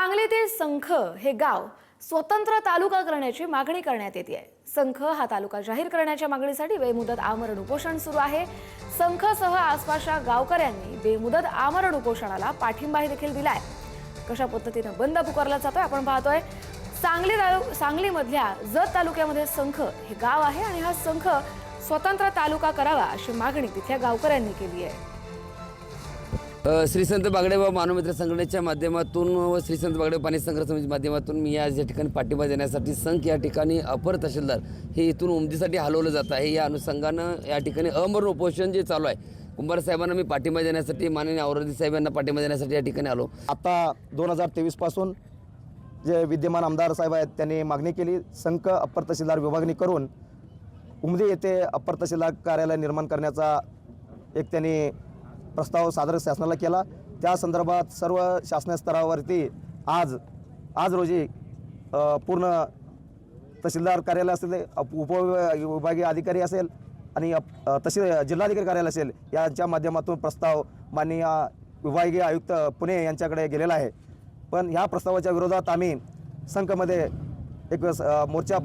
सांगलीतील संख हे गाव स्वतंत्र तालुका करण्याची मागणी करण्यात येते. संख हा तालुका जाहीर करण्याच्या मागणीसाठी बेमुदत आमरण उपोषण सुरू आहे. संखसह आसपासच्या गावकऱ्यांनी बेमुदत आमरण उपोषणाला पाठिंबा देखील दिलाय. कशा पद्धतीने बंद पुकारला जातोय आपण पाहतोय. सांगलीमधल्या जत तालुक्यामध्ये संख हे गाव आहे आणि हा संख स्वतंत्र तालुका करावा अशी मागणी तिथल्या गावकऱ्यांनी केली आहे. श्री संत बागडेबाबा मानवमित्र संघटनेच्या माध्यमातून व श्री संत बागडेबाबा पाणी संग्रह समितीच्या माध्यमातून मी आज या ठिकाणी पाठिंबा देण्यासाठी संख या ठिकाणी अपर तहसीलदार हे इथून उमदीसाठी हलवलं जात आहे. या अनुषंगानं या ठिकाणी अमरण उपोषण जे चालू आहे, कुंभार साहेबांना मी पाठिंबा देण्यासाठी, माननीय औरदी साहेबांना पाठिंबा देण्यासाठी या ठिकाणी आलो. आता 2023 पासून जे विद्यमान आमदार साहेब आहेत त्यांनी मागणी केली, संख अप्पर तहसीलदार विभागणी करून उमदी येथे अप्पर तहसीलदार कार्यालय निर्माण करण्याचा एक त्यांनी प्रस्ताव सादर शासनाला केला. त्या संदर्भात सर्व शासकीय स्तरावरती आज रोजी पूर्ण तहसीलदार कार्यालय असेल, उपविभागीय अधिकारी असेल आणि जिल्हाधिकारी कार्यालय असेल, यांच्या माध्यमातून प्रस्ताव माननीय विभागीय आयुक्त पुणे यांच्याकडे गेलेला आहे. पण ह्या प्रस्तावाच्या विरोधात आम्ही संघमध्ये एक मोर्चा